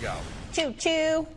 go. Choo-choo.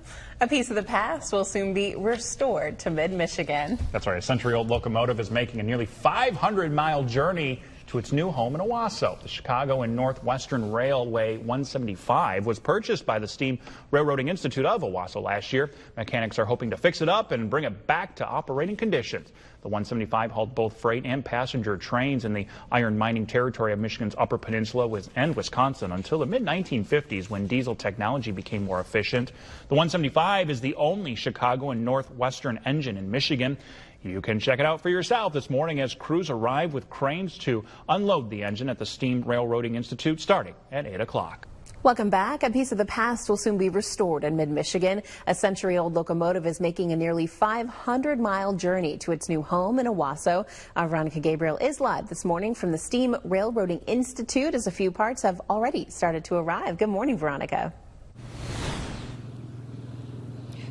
A piece of the past will soon be restored to mid-Michigan. That's right. A century-old locomotive is making a nearly 500-mile journey to its new home in Owasso. The Chicago and Northwestern Railway 175 was purchased by the Steam Railroading Institute of Owasso last year. Mechanics are hoping to fix it up and bring it back to operating conditions. The 175 hauled both freight and passenger trains in the iron mining territory of Michigan's Upper Peninsula and Wisconsin until the mid-1950s, when diesel technology became more efficient. The 175 is the only Chicago and Northwestern engine in Michigan. You can check it out for yourself this morning as crews arrive with cranes to unload the engine at the Steam Railroading Institute starting at 8 o'clock. Welcome back. A piece of the past will soon be restored in mid-Michigan. A century-old locomotive is making a nearly 500-mile journey to its new home in Owasso. Veronica Gabriel is live this morning from the Steam Railroading Institute as a few parts have already started to arrive. Good morning, Veronica.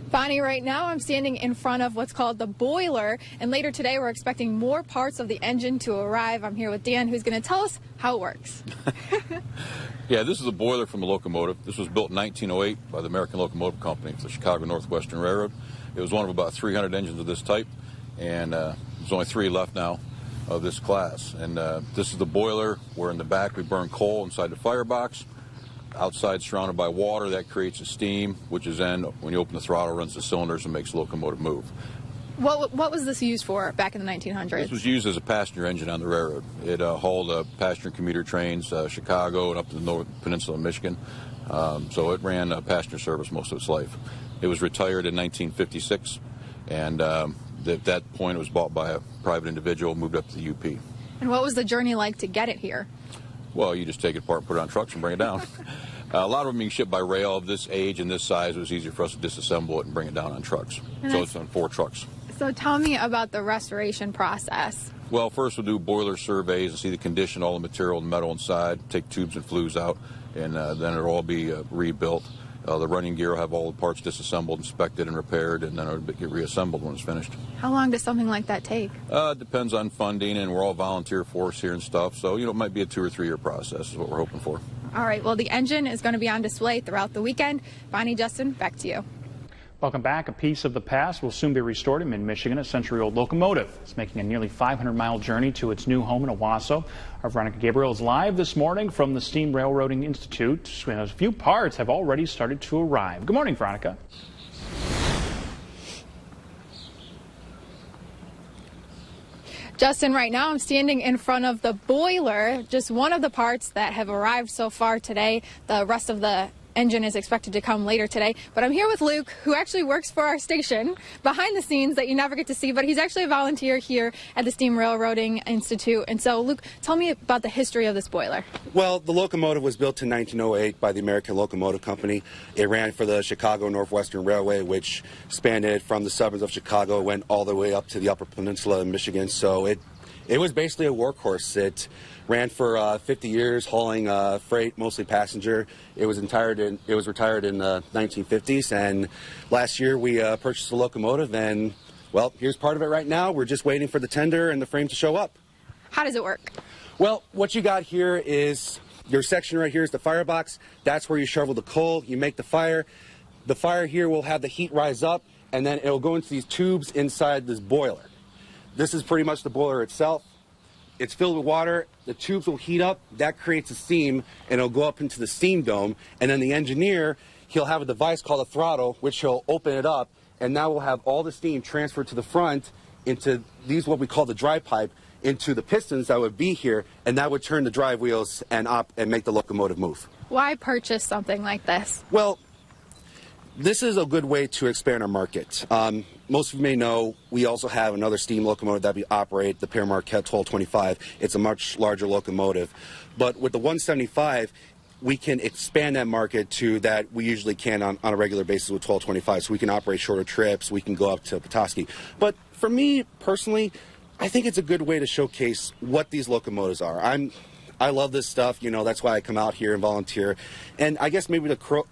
Bonnie, right now I'm standing in front of what's called the boiler, and later today we're expecting more parts of the engine to arrive. I'm here with Dan, who's going to tell us how it works. Yeah, this is a boiler from a locomotive. This was built in 1908 by the American Locomotive Company for the Chicago Northwestern Railroad. It was one of about 300 engines of this type, and there's only 3 left now of this class. And this is the boiler where in the back we burn coal inside the firebox. Outside surrounded by water, that creates a steam, which is then, when you open the throttle, runs the cylinders and makes the locomotive move. What was this used for back in the 1900s? This was used as a passenger engine on the railroad. It hauled passenger and commuter trains, Chicago and up to the North Peninsula of Michigan. So it ran passenger service most of its life. It was retired in 1956, and at that point it was bought by a private individual, moved up to the UP. And what was the journey like to get it here? Well, you just take it apart, put it on trucks, and bring it down. A lot of them being shipped by rail of this age and this size. It was easier for us to disassemble it and bring it down on trucks. So it's on 4 trucks. So tell me about the restoration process. Well, first we'll do boiler surveys and see the condition, all the material and metal inside, take tubes and flues out, and then it'll all be rebuilt. The running gear will have all the parts disassembled, inspected, and repaired, and then it'll get reassembled when it's finished. How long does something like that take? It depends on funding, and we're all volunteer force here and stuff, so it might be a 2 or 3 year process is what we're hoping for. All right, well, the engine is going to be on display throughout the weekend. Bonnie, Justin, back to you. Welcome back. A piece of the past will soon be restored in mid-Michigan. A century-old locomotive is making a nearly 500-mile journey to its new home in Owasso. Our Veronica Gabriel is live this morning from the Steam Railroading Institute. A few parts have already started to arrive. Good morning, Veronica. Justin, right now I'm standing in front of the boiler, just one of the parts that have arrived so far today. The rest of the engine is expected to come later today. But I'm here with Luke, who actually works for our station behind the scenes that you never get to see, but he's actually a volunteer here at the Steam Railroading Institute. And so, Luke, tell me about the history of this boiler. Well, the locomotive was built in 1908 by the American Locomotive Company. It ran for the Chicago Northwestern Railway, which spanned it from the suburbs of Chicago, went all the way up to the Upper Peninsula of Michigan. So it was basically a workhorse. It ran for 50 years, hauling freight, mostly passenger. It was retired in the 1950s, and last year we purchased a locomotive, and, well, here's part of it right now. We're just waiting for the tender and the frame to show up. How does it work? Well, what you got here is your section right here is the firebox. That's where you shovel the coal, you make the fire. The fire here will have the heat rise up, and then it will go into these tubes inside this boiler. This is pretty much the boiler itself. It's filled with water, the tubes will heat up, that creates a steam, and it'll go up into the steam dome, and then the engineer, he'll have a device called a throttle, which he'll open it up, and now we'll have all the steam transferred to the front into these, what we call the dry pipe, into the pistons that would be here, and that would turn the drive wheels and make the locomotive move. Why purchase something like this? Well, this is a good way to expand our market. Most of you may know we also have another steam locomotive that we operate, the Marquette 1225. It's a much larger locomotive. But with the 175, we can expand that market to that we usually can on a regular basis with 1225. So we can operate shorter trips, we can go up to Petoskey. But for me, personally, I think it's a good way to showcase what these locomotives are. I love this stuff, that's why I come out here and volunteer. And I guess maybe to quote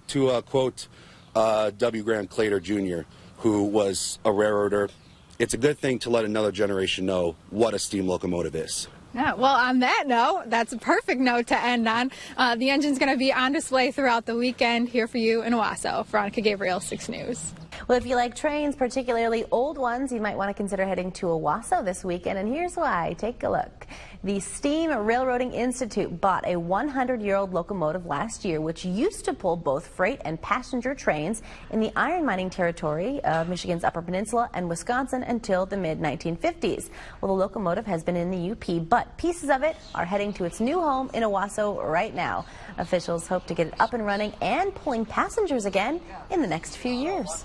W. Graham Claytor Jr., who was a railroader, it's a good thing to let another generation know what a steam locomotive is. Yeah, well, on that note, that's a perfect note to end on. The engine's going to be on display throughout the weekend here for you in Owasso. Veronica Gabriel, 6 News. Well, if you like trains, particularly old ones, you might want to consider heading to Owasso this weekend, and here's why. Take a look. The Steam Railroading Institute bought a 100-year-old locomotive last year, which used to pull both freight and passenger trains in the iron mining territory of Michigan's Upper Peninsula and Wisconsin until the mid-1950s. Well, the locomotive has been in the UP, but pieces of it are heading to its new home in Owasso right now. Officials hope to get it up and running and pulling passengers again in the next few years.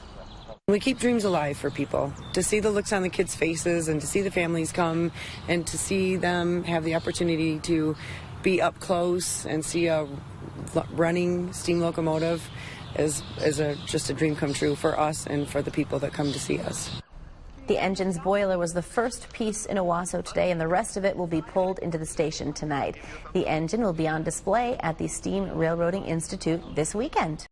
We keep dreams alive for people, to see the looks on the kids' faces and to see the families come and to see them have the opportunity to be up close and see a running steam locomotive is just a dream come true for us and for the people that come to see us. The engine's boiler was the first piece in Owasso today, and the rest of it will be pulled into the station tonight. The engine will be on display at the Steam Railroading Institute this weekend.